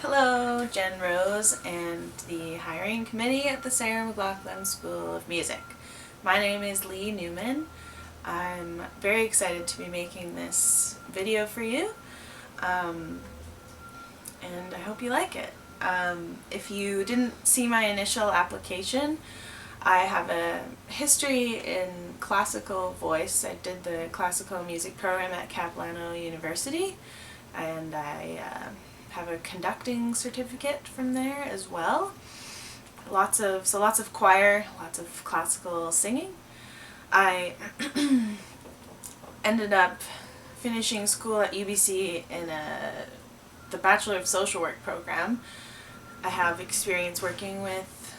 Hello, Jen Rose and the hiring committee at the Sarah McLaughlin School of Music. My name is Lee Newman. I'm very excited to be making this video for you, and I hope you like it. If you didn't see my initial application, I have a history in classical voice. I did the classical music program at Capilano University, and I have a conducting certificate from there as well. Lots of choir, lots of classical singing. I ended up finishing school at UBC in the Bachelor of Social Work program. I have experience working with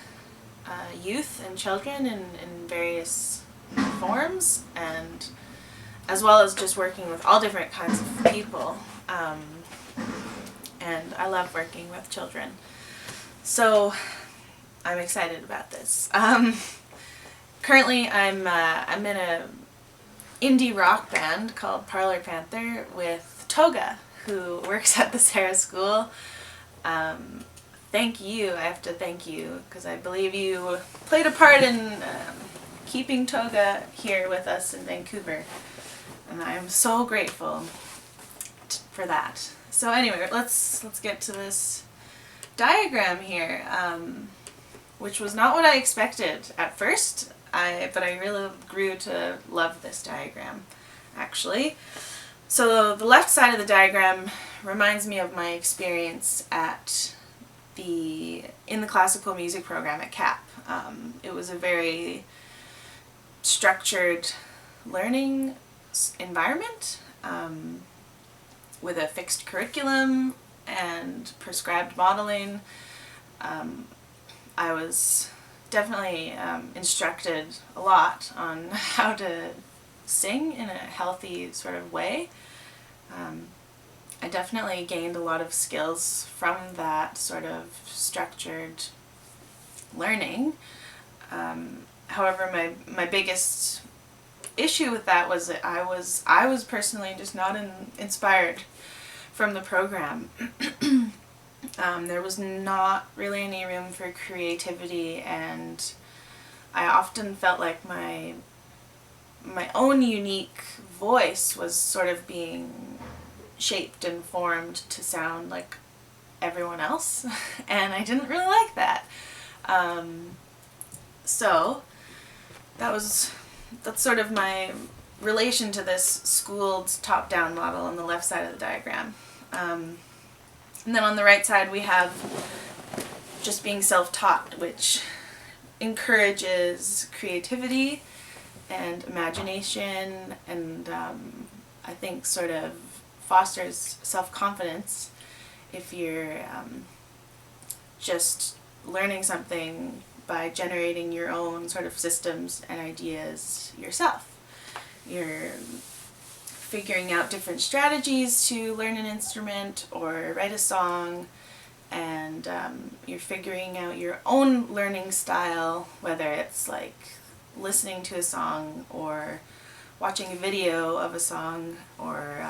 youth and children in various forms, and as well as just working with all different kinds of people. And I love working with children. So I'm excited about this. Currently I'm in a indie rock band called Parlor Panther with Toga, who works at the Sarah School. Thank you. I have to thank you because I believe you played a part in keeping Toga here with us in Vancouver, and I am so grateful for that. So anyway, let's get to this diagram here, which was not what I expected at first, but I really grew to love this diagram, actually. So the left side of the diagram reminds me of my experience in the classical music program at CAP. It was a very structured learning environment, with a fixed curriculum and prescribed modeling. I was definitely instructed a lot on how to sing in a healthy sort of way. I definitely gained a lot of skills from that sort of structured learning. However, my biggest issue with that was that I was personally just not inspired from the program. There was not really any room for creativity, and I often felt like my own unique voice was sort of being shaped and formed to sound like everyone else, and I didn't really like that. So that's sort of my relation to this schooled top-down model on the left side of the diagram. And then on the right side we have just being self-taught, which encourages creativity and imagination, and I think sort of fosters self-confidence if you're just learning something by generating your own sort of systems and ideas yourself. You're figuring out different strategies to learn an instrument or write a song, and you're figuring out your own learning style, whether it's like listening to a song or watching a video of a song, or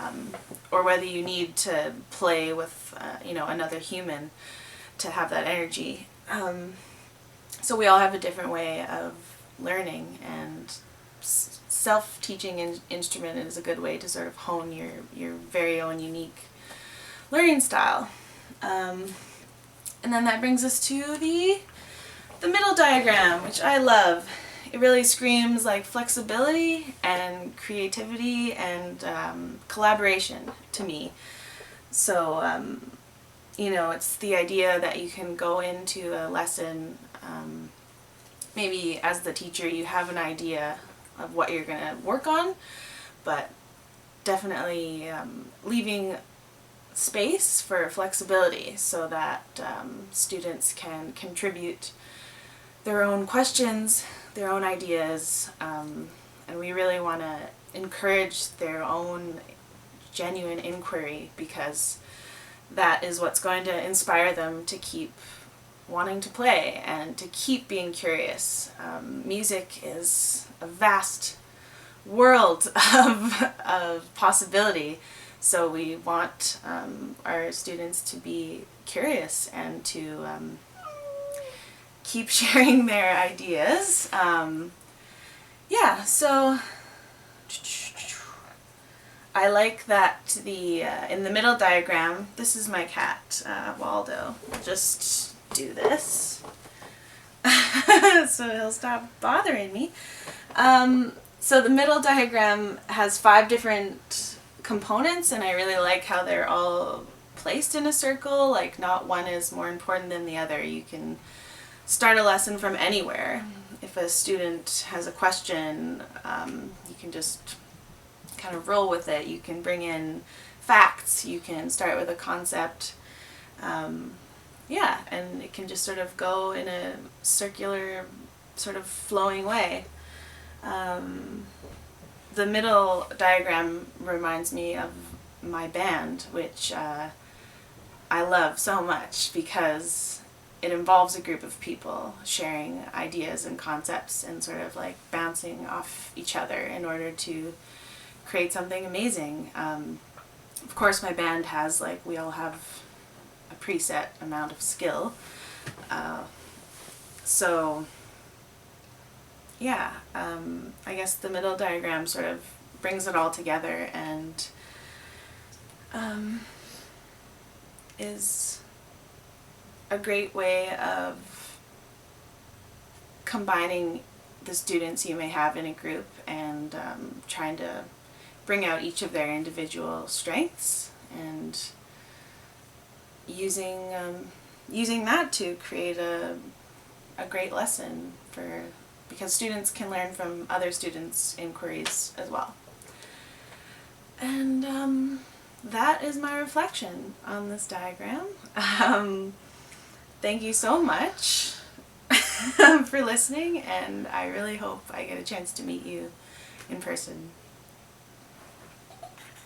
whether you need to play with another human to have that energy. So we all have a different way of learning, and self-teaching instrument is a good way to sort of hone your very own unique learning style. And then that brings us to the middle diagram, which I love. It really screams like flexibility and creativity and collaboration to me. So it's the idea that you can go into a lesson, maybe as the teacher you have an idea of what you're going to work on, but definitely leaving space for flexibility so that students can contribute their own questions, their own ideas, and we really want to encourage their own genuine inquiry, because that is what's going to inspire them to keep wanting to play and to keep being curious. Music is a vast world of possibility So we want our students to be curious and to keep sharing their ideas. Yeah, so I like that in the middle diagram, this is my cat, Waldo. Just do this so he'll stop bothering me. So the middle diagram has 5 different components, and I really like how they're all placed in a circle, like not one is more important than the other. You can start a lesson from anywhere. If a student has a question, you can just kind of roll with it. You can bring in facts, you can start with a concept. Yeah, and it can just sort of go in a circular, sort of flowing way. The middle diagram reminds me of my band, which I love so much because it involves a group of people sharing ideas and concepts and sort of like bouncing off each other in order to create something amazing. Of course, my band has, like, we all have a preset amount of skill. So yeah, I guess the middle diagram sort of brings it all together and is a great way of combining the students you may have in a group and trying to bring out each of their individual strengths and using that to create a great lesson because students can learn from other students' inquiries as well. And that is my reflection on this diagram. Thank you so much for listening, and I really hope I get a chance to meet you in person.